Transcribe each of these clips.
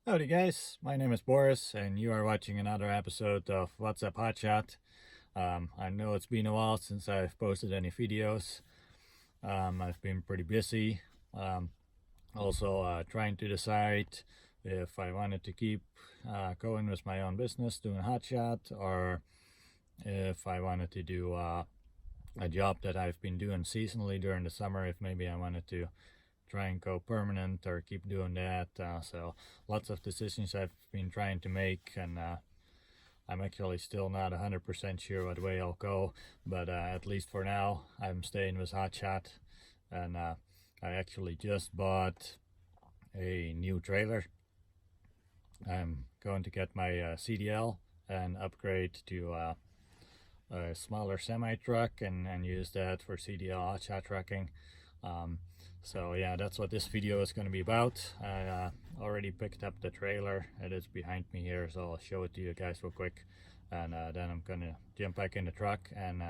Howdy guys, my name is Boris and you are watching another episode of What's Up Hotshot. I know it's been a while since I've posted any videos. I've been pretty busy. Also trying to decide if I wanted to keep going with my own business doing Hotshot, or if I wanted to do a job that I've been doing seasonally during the summer, if maybe I wanted to try and go permanent or keep doing that. So lots of decisions I've been trying to make, and I'm actually still not 100% sure what way I'll go, but at least for now I'm staying with Hotshot. And I actually just bought a new trailer. I'm going to get my CDL and upgrade to a smaller semi truck and use that for CDL hotshot trucking. So yeah, that's what this video is going to be about. I already picked up the trailer. It is behind me here, so I'll show it to you guys real quick, and then I'm gonna jump back in the truck and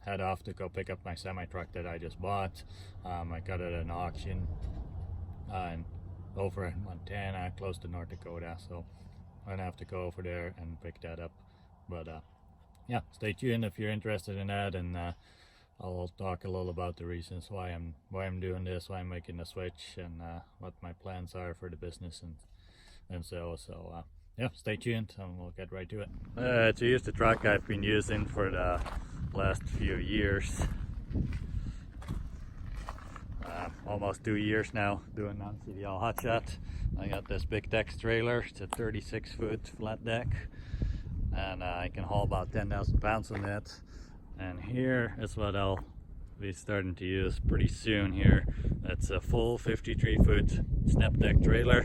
head off to go pick up my semi truck that I just bought. I got it at an auction over in Montana, close to North Dakota, so I'm gonna have to go over there and pick that up. But yeah, stay tuned if you're interested in that, and I'll talk a little about the reasons why I'm doing this, why I'm making the switch, and what my plans are for the business and so yeah, stay tuned and we'll get right to it. To use the truck I've been using for the last few years, almost 2 years now, doing non-CDL hotshot. I got this big deck trailer. It's a 36-foot flat deck, and I can haul about 10,000 pounds on it. And here is what I'll be starting to use pretty soon here. It's a full 53-foot snap deck trailer.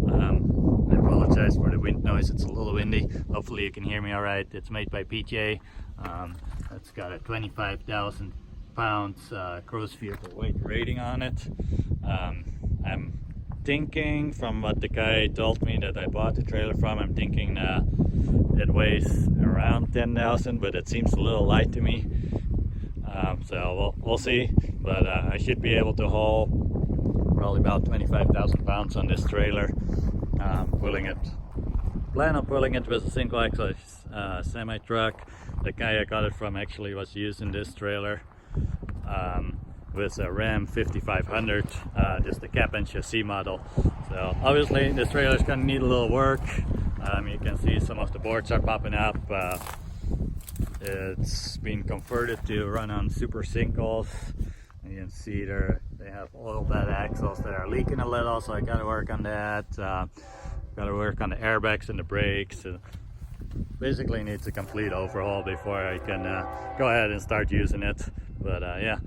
I apologize for the wind noise, it's a little windy. Hopefully you can hear me alright. It's made by PJ. It's got a 25,000 pounds gross vehicle weight rating on it. I'm thinking, from what the guy told me that I bought the trailer from, I'm thinking it weighs around 10,000, but it seems a little light to me. So we'll see, but I should be able to haul probably about 25,000 pounds on this trailer. Plan on pulling it with a single axle semi truck. The guy I got it from actually was using this trailer with a Ram 5500, just the cab and chassis model. So obviously this trailer is going to need a little work. You can see some of the boards are popping up. It's been converted to run on super singles. You can see they have oil bed axles that are leaking a little, so I gotta work on that. Gotta work on the airbags and the brakes. Basically needs a complete overhaul before I can go ahead and start using it. But yeah,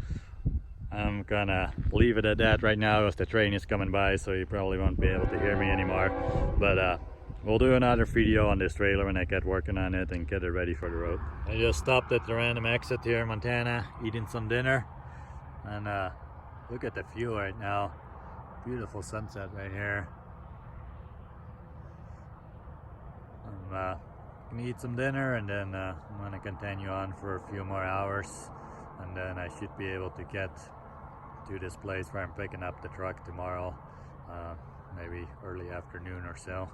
I'm gonna leave it at that right now as the train is coming by, so you probably won't be able to hear me anymore. But we'll do another video on this trailer when I get working on it and get it ready for the road. I just stopped at the random exit here in Montana, eating some dinner, and look at the view right now. Beautiful sunset right here. I'm gonna eat some dinner, and then I'm gonna continue on for a few more hours, and then I should be able to get to this place where I'm picking up the truck tomorrow, maybe early afternoon or so.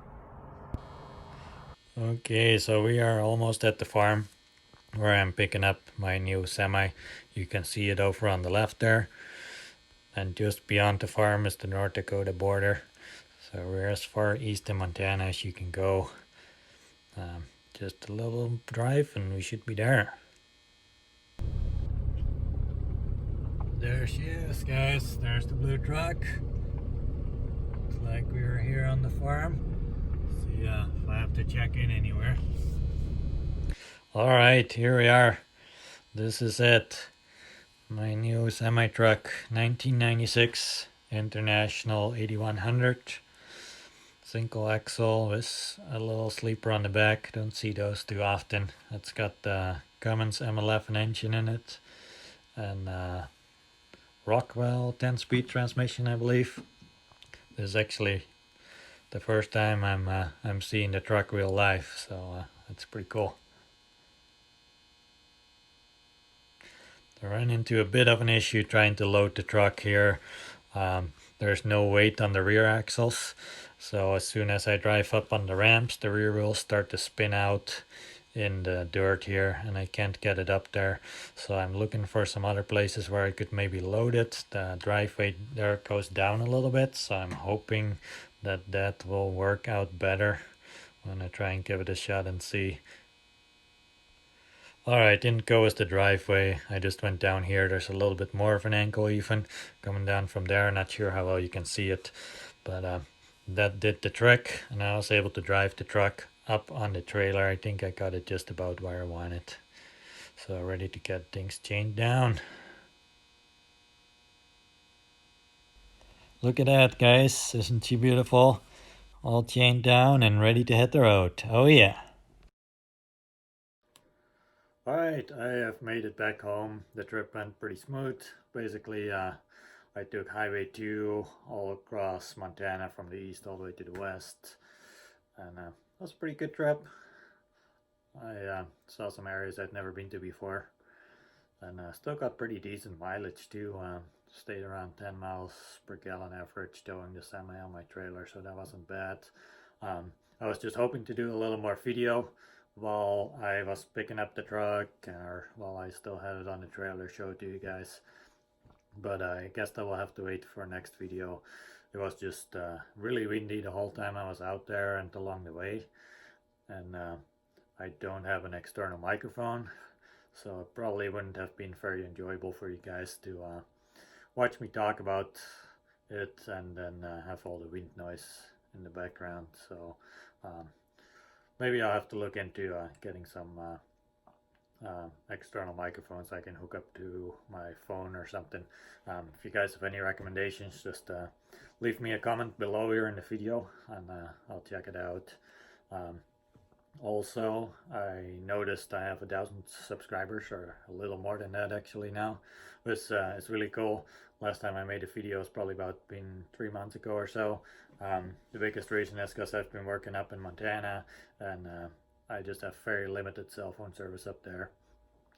Okay, so we are almost at the farm where I'm picking up my new semi. You can see it over on the left there, and just beyond the farm is the North Dakota border. So we're as far east in Montana as you can go. Just a little drive and we should be there. There she is, guys. There's the blue truck. Looks like we were here on the farm. See if I have to check in anywhere. Alright, here we are. This is it. My new semi truck, 1996 International 8100. Single axle with a little sleeper on the back. Don't see those too often. It's got the Cummins M11 engine in it, and Rockwell 10-speed transmission, I believe. This is actually the first time I'm seeing the truck real life, so it's pretty cool. I ran into a bit of an issue trying to load the truck here. There's no weight on the rear axles, So as soon as I drive up on the ramps, the rear wheels start to spin out in the dirt here, and I can't get it up there. So I'm looking for some other places where I could maybe load it. The driveway there goes down a little bit, so I'm hoping that that will work out better. I'm gonna try and give it a shot and see. Alright, didn't go as the driveway. I just went down here. There's a little bit more of an angle even coming down from there. Not sure how well you can see it, but that did the trick, and I was able to drive the truck up on the trailer. I think I got it just about where I want it. So ready to get things chained down. Look at that, guys. Isn't she beautiful? All chained down and ready to hit the road. Oh yeah. Alright, I have made it back home. The trip went pretty smooth. Basically, I took Highway 2 all across Montana from the east all the way to the west. And that was a pretty good trip. I saw some areas I'd never been to before. And still got pretty decent mileage too. Stayed around 10 miles per gallon average towing the semi on my trailer, so that wasn't bad. I was just hoping to do a little more video while I was picking up the truck, or while I still had it on the trailer, show it to you guys. But I guess I will have to wait for next video. It was just really windy the whole time I was out there and along the way. And I don't have an external microphone, so it probably wouldn't have been very enjoyable for you guys to watch me talk about it and then have all the wind noise in the background. So maybe I'll have to look into getting some external microphones I can hook up to my phone or something. If you guys have any recommendations, just leave me a comment below here in the video, and I'll check it out. Also, I noticed I have 1,000 subscribers, or a little more than that actually now. It's really cool. Last time I made a video was probably about been 3 months ago or so. The biggest reason is because I've been working up in Montana, and I just have very limited cell phone service up there.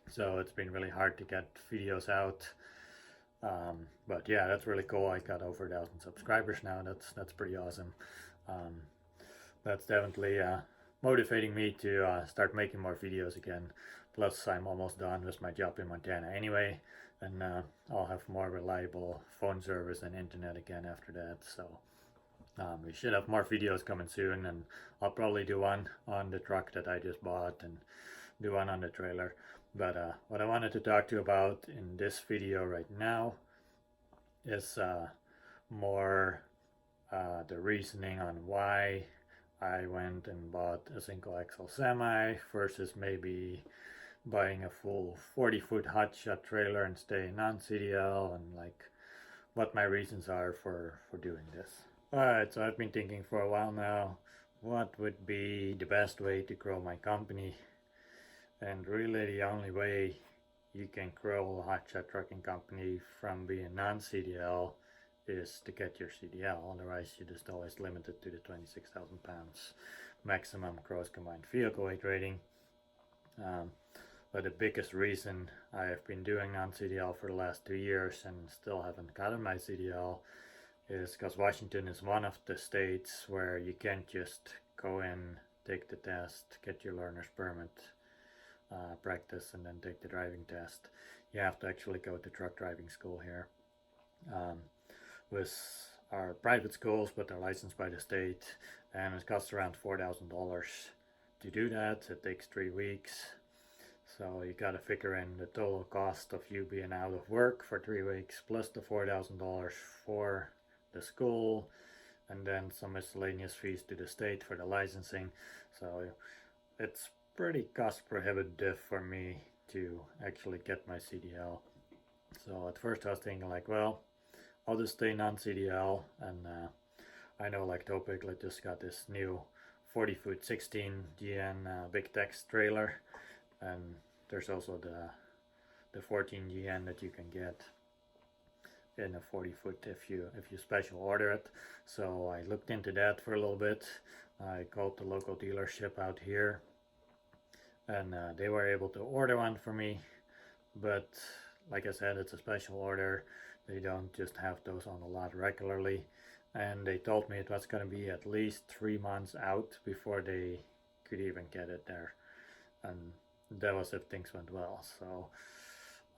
So it's been really hard to get videos out. But yeah, that's really cool. I got over 1,000 subscribers now. That's pretty awesome. That's definitely motivating me to start making more videos again. Plus, I'm almost done with my job in Montana anyway, and I'll have more reliable phone service and internet again after that. So we should have more videos coming soon, and I'll probably do one on the truck that I just bought and do one on the trailer. But what I wanted to talk to you about in this video right now is more the reasoning on why I went and bought a single axle semi versus maybe buying a full 40-foot Hotshot trailer and staying on CDL, and like what my reasons are for doing this. Alright, so I've been thinking for a while now, what would be the best way to grow my company? And really the only way you can grow a Hotshot trucking company from being non-CDL is to get your CDL. Otherwise you're just always limited to the 26,000 pounds maximum gross combined vehicle weight rating. But the biggest reason I have been doing non-CDL for the last 2 years and still haven't gotten my CDL is because Washington is one of the states where you can't just go in, take the test, get your learner's permit, practice, and then take the driving test. You have to actually go to truck driving school here. With our private schools, but they're licensed by the state, and it costs around $4,000 to do that. It takes 3 weeks. So you gotta figure in the total cost of you being out of work for 3 weeks, plus the $4,000 for the school, and then some miscellaneous fees to the state for the licensing. So it's pretty cost prohibitive for me to actually get my CDL. So at first I was thinking like, well, I'll just stay non-CDL, and I know like Topic like just got this new 40-foot 16 GN big tex trailer, and there's also the 14 GN that you can get in a 40-foot if you special order it. So I looked into that for a little bit. I called the local dealership out here, and they were able to order one for me, but like I said, it's a special order. They don't just have those on the lot regularly. and they told me it was going to be at least 3 months out before they could even get it there, and that was if things went well. So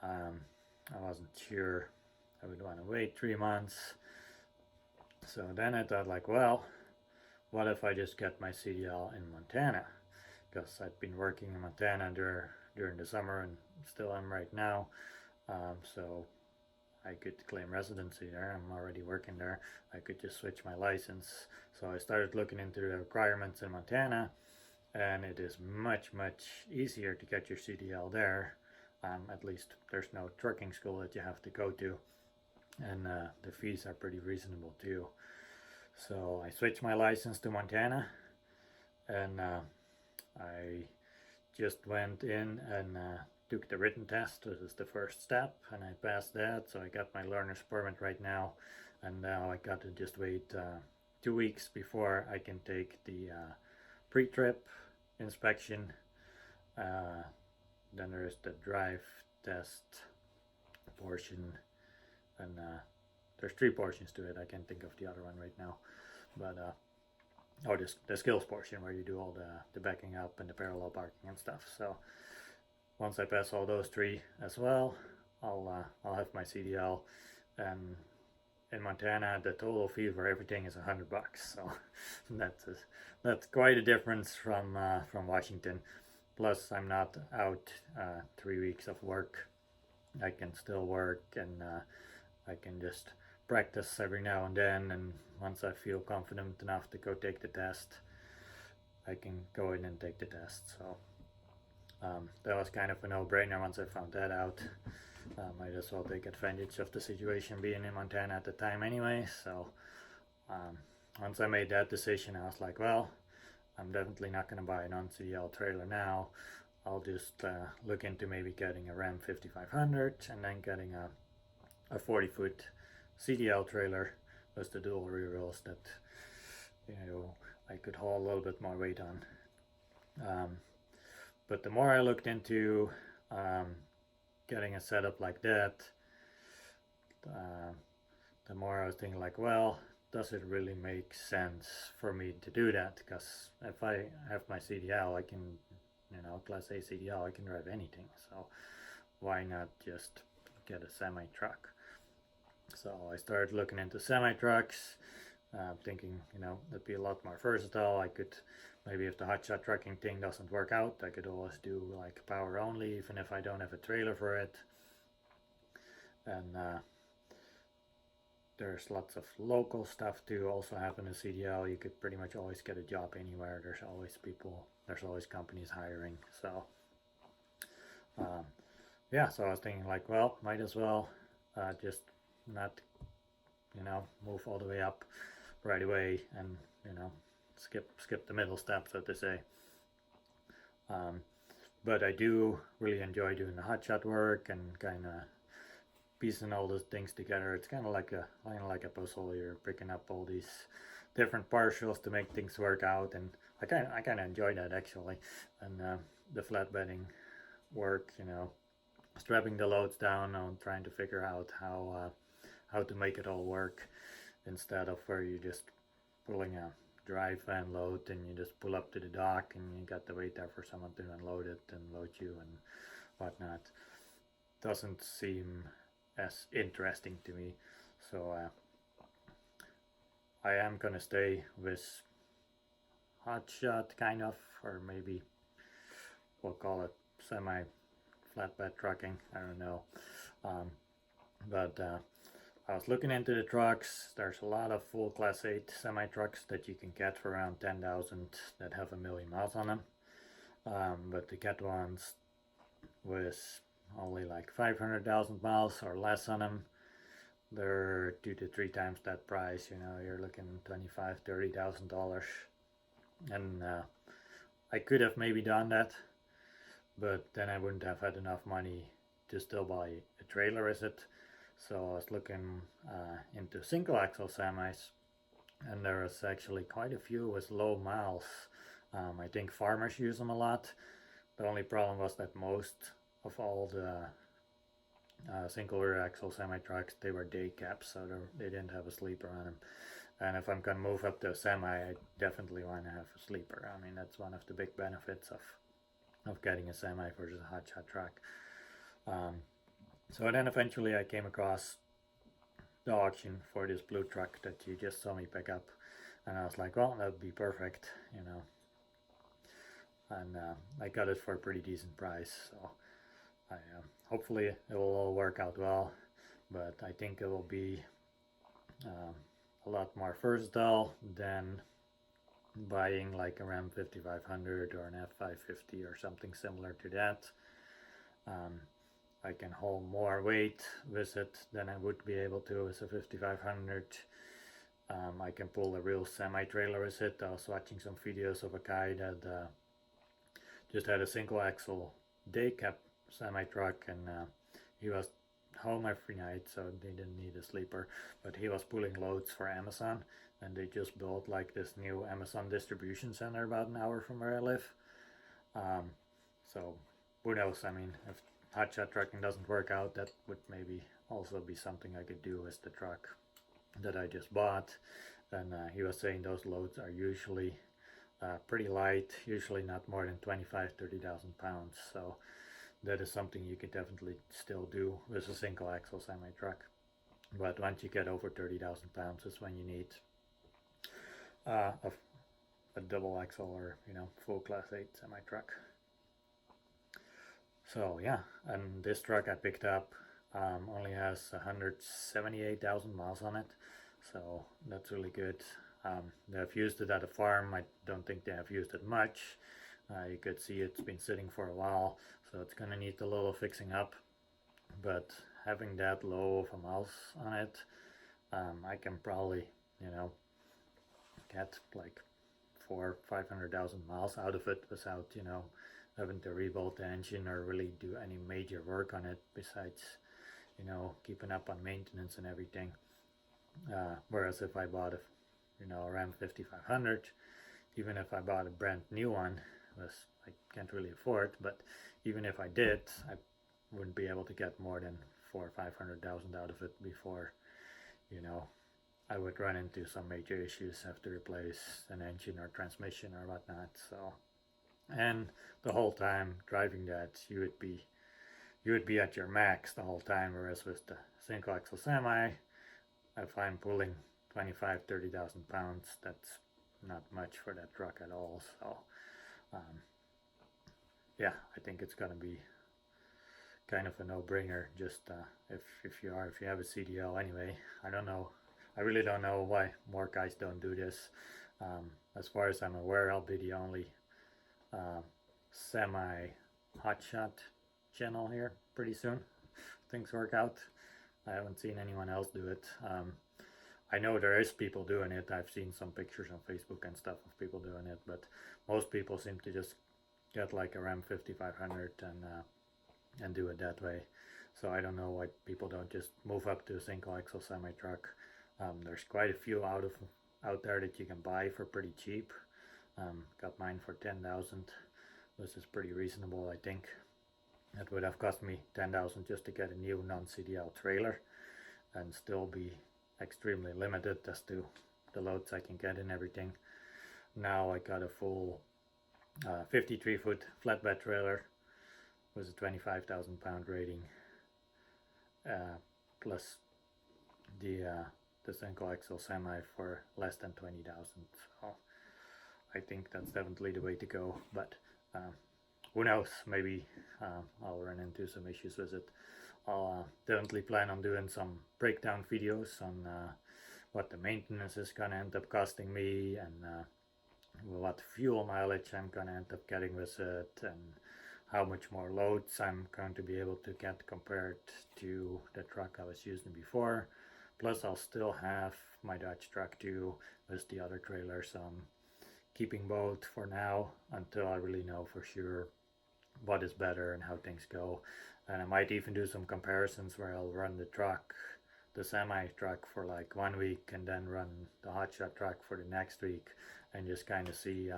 I wasn't sure I would want to wait 3 months. So then I thought, like, well, what if I just get my CDL in Montana? Because I've been working in Montana during the summer and still am right now. So I could claim residency there. I'm already working there. I could just switch my license. So I started looking into the requirements in Montana, and it is much, much easier to get your CDL there. At least there's no trucking school that you have to go to, and the fees are pretty reasonable too. So I switched my license to Montana, and I just went in and took the written test. This is the first step, and I passed that, so I got my learner's permit right now, and now I got to just wait 2 weeks before I can take the pre-trip inspection. Then there's the drive test portion, and there's 3 portions to it. I can't think of the other one right now, but the skills portion where you do all the backing up and the parallel parking and stuff. So once I pass all those 3 as well, I'll have my CDL. And in Montana, the total fee for everything is $100. So that's quite a difference from Washington. Plus, I'm not out 3 weeks of work. I can still work, and I can just practice every now and then. And once I feel confident enough to go take the test, I can go in and take the test. So that was kind of a no-brainer once I found that out. Might as well take advantage of the situation being in Montana at the time anyway. So once I made that decision, I was like, well, I'm definitely not going to buy a non-CDL trailer now. I'll just look into maybe getting a Ram 5500 and then getting a 40-foot CDL trailer with the dual rear wheels that I could haul a little bit more weight on. But the more I looked into getting a setup like that, the more I was thinking, like, well, does it really make sense for me to do that? Because if I have my CDL, I can, Class A CDL, I can drive anything. So why not just get a semi truck? So I started looking into semi trucks, thinking, that'd be a lot more versatile. I could maybe, if the Hotshot trucking thing doesn't work out, I could always do like power only, even if I don't have a trailer for it. And there's lots of local stuff to also happen in CDL. You could pretty much always get a job anywhere. There's always companies hiring. So so I was thinking, like, well, might as well just not move all the way up right away, and skip the middle step, so to say. But I do really enjoy doing the hotshot work and kind of piecing all those things together. It's kind of like a puzzle. You're picking up all these different partials to make things work out, and I kind of enjoy that, actually. And the flatbedding work, strapping the loads down and trying to figure out how to make it all work, instead of where you just pulling a drive van load and you just pull up to the dock and you got to wait there for someone to unload it and load you and whatnot. Doesn't seem as interesting to me. So I am gonna stay with hotshot, kind of, or maybe we'll call it semi flatbed trucking. I don't know. But I was looking into the trucks. There's a lot of full Class 8 semi trucks that you can get for around 10,000 that have 1,000,000 miles on them. But to get ones with only like 500,000 miles or less on them, they're 2 to 3 times that price. You're looking $25,000-$30,000, and I could have maybe done that, but then I wouldn't have had enough money to still buy a trailer with it. So I was looking into single axle semis, and there was actually quite a few with low miles. I think farmers use them a lot. The only problem was that most of all the single rear axle semi trucks, they were day caps, so they didn't have a sleeper on them. And if I'm gonna move up to a semi, I definitely want to have a sleeper. I mean, that's one of the big benefits of getting a semi versus a hotshot truck. So then eventually I came across the auction for this blue truck that you just saw me pick up, and I was like, well, that would be perfect, you know. And I got it for a pretty decent price, so hopefully it will all work out well. But I think it will be a lot more versatile than buying like a Ram 5500 or an F550 or something similar to that. I can hold more weight with it than I would be able to with a 5500. I can pull a real semi-trailer with it. I was watching some videos of a guy that just had a single axle day cab semi-truck, and he was home every night, so they didn't need a sleeper, but he was pulling loads for Amazon, and they just built like this new Amazon distribution center about an hour from where I live. So who knows, I mean, if hotshot trucking doesn't work out, that would maybe also be something I could do with the truck that I just bought. And he was saying those loads are usually pretty light, usually not more than 25-30,000 pounds, so that is something you could definitely still do with a single axle semi truck. But once you get over 30,000 pounds is when you need a double axle or, you know, full class 8 semi truck. So yeah, and this truck I picked up only has 178,000 miles on it, so that's really good. They've used it at a farm. I don't think they have used it much. You could see it's been sitting for a while, so it's gonna need a little fixing up, but having that low of a miles on it, I can probably, you know, get like 400,000-500,000 miles out of it without, you know, having to rebuild the engine or really do any major work on it besides, you know, keeping up on maintenance and everything. Whereas if I bought a, you know, a Ram 5500, even if I bought a brand new one, I can't really afford, but even if I did, I wouldn't be able to get more than 400,000 or 500,000 out of it before, you know, I would run into some major issues, have to replace an engine or transmission or whatnot. So, and the whole time driving that, you would be at your max the whole time, whereas with the single axle semi, if I'm pulling 25-30,000 pounds, that's not much for that truck at all. So yeah, I think it's gonna be kind of a no-brainer. Just if you have a CDL anyway. I really don't know why more guys don't do this. As far as I'm aware, I'll be the only semi hotshot channel here pretty soon. Things work out. I haven't seen anyone else do it. I know there is people doing it. I've seen some pictures on Facebook and stuff of people doing it, but most people seem to just get like a Ram 5500 and do it that way. So I don't know why people don't just move up to a single axle semi truck. There's quite a few out there that you can buy for pretty cheap. Got mine for 10,000. This is pretty reasonable, I think. It would have cost me 10,000 just to get a new non-CDL trailer and still be extremely limited as to the loads I can get and everything. Now I got a full 53-foot flatbed trailer with a 25,000 pound rating, plus the single axle semi for less than 20,000. So I think that's definitely the way to go, but who knows, maybe I'll run into some issues with it. I'll definitely plan on doing some breakdown videos on what the maintenance is gonna end up costing me, and what fuel mileage I'm gonna end up getting with it, and how much more loads I'm going to be able to get compared to the truck I was using before. Plus I'll still have my Dodge truck too with the other trailer, so I'm keeping both for now until I really know for sure what is better and how things go. And I might even do some comparisons where I'll run the semi truck for like 1 week and then run the hotshot truck for the next week, and just kind of see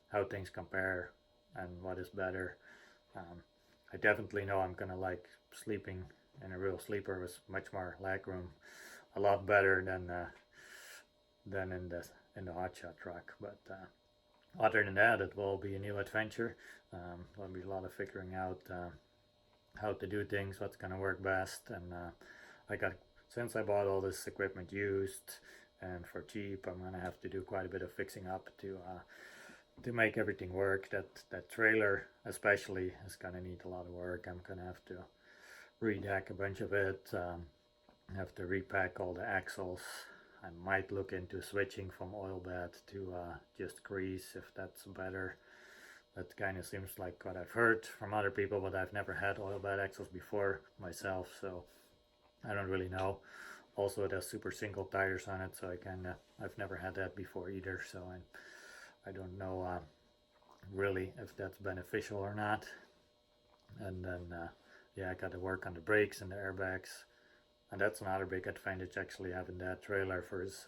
how things compare and what is better. I definitely know I'm gonna like sleeping in a real sleeper with much more leg room a lot better than in the Hotshot truck. But other than that, it will be a new adventure. There'll be a lot of figuring out how to do things, what's gonna work best, and since I bought all this equipment used and for cheap, I'm gonna have to do quite a bit of fixing up to make everything work. That trailer especially is gonna need a lot of work. I'm gonna have to redeck a bunch of it, have to repack all the axles. I might look into switching from oil bed to just grease if that's better. That kind of seems like what I've heard from other people, but I've never had oil bed axles before myself, so I don't really know. Also, it has super single tires on it, so I've never had that before either, so I don't know really if that's beneficial or not. And then yeah, I got to work on the brakes and the airbags, and that's another big advantage actually having that trailer versus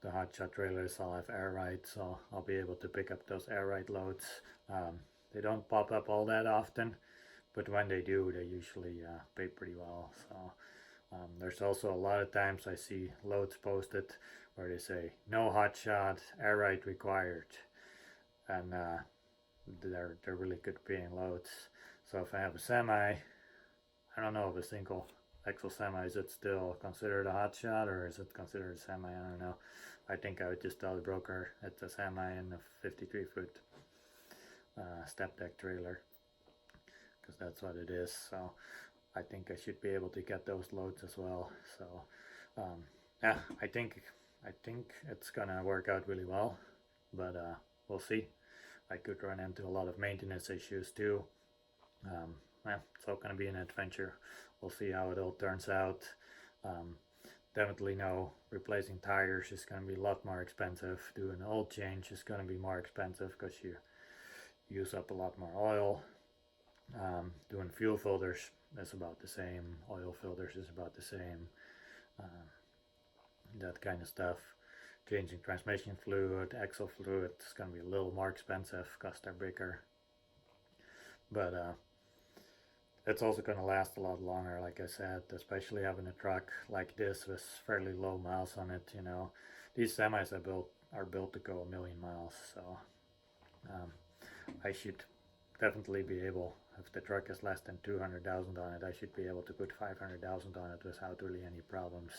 the Hotshot trailers. I'll have air ride, so I'll be able to pick up those air ride loads. They don't pop up all that often, but when they do, they usually pay pretty well. So there's also a lot of times I see loads posted where they say no Hotshot, air ride required, and they're really good paying loads. So if I have a semi, I don't know if a single axle semi, is it still considered a Hotshot or is it considered a semi? I don't know. I think I would just tell the broker it's a semi and a 53-foot step deck trailer, because that's what it is. So I think I should be able to get those loads as well. So yeah, I think it's gonna work out really well, but we'll see. I could run into a lot of maintenance issues too. Yeah, it's all gonna be an adventure. We'll see how it all turns out. Definitely know replacing tires is going to be a lot more expensive. Doing an oil change is going to be more expensive because you use up a lot more oil. Doing fuel filters is about the same. Oil filters is about the same. That kind of stuff. Changing transmission fluid, axle fluid is going to be a little more expensive because they're bigger. But it's also going to last a lot longer, like I said, especially having a truck like this with fairly low miles on it. You know, these semis are built to go 1,000,000 miles, so I should definitely be able, if the truck is less than 200,000 on it, I should be able to put 500,000 on it without really any problems,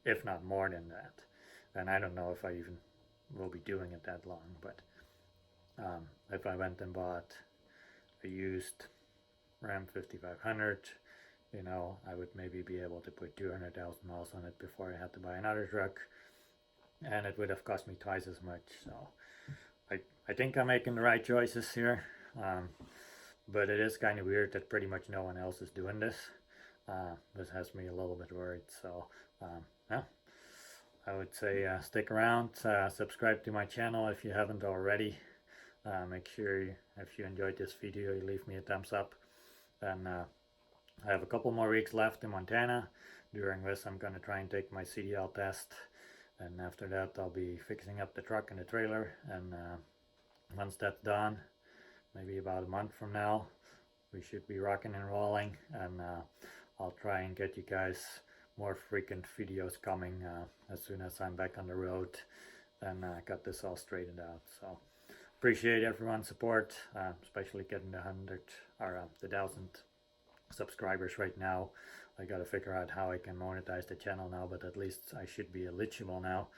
if not more than that. And I don't know if I even will be doing it that long, but if I went and bought a used Ram 5500, you know, I would maybe be able to put 200,000 miles on it before I had to buy another truck, and it would have cost me twice as much. So I think I'm making the right choices here, but it is kind of weird that pretty much no one else is doing this. This has me a little bit worried. So yeah, I would say stick around, subscribe to my channel if you haven't already. Make sure if you enjoyed this video, you leave me a thumbs up. And I have a couple more weeks left in Montana. During this, I'm going to try and take my CDL test, and after that I'll be fixing up the truck and the trailer. And once that's done, maybe about a month from now, we should be rocking and rolling, and I'll try and get you guys more frequent videos coming as soon as I'm back on the road and got this all straightened out. So appreciate everyone's support, especially getting the 100 or the 1,000 subscribers right now. I gotta figure out how I can monetize the channel now, but at least I should be eligible now,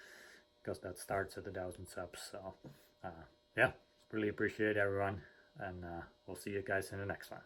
because that starts at 1,000 subs. So yeah, really appreciate everyone, and we'll see you guys in the next one.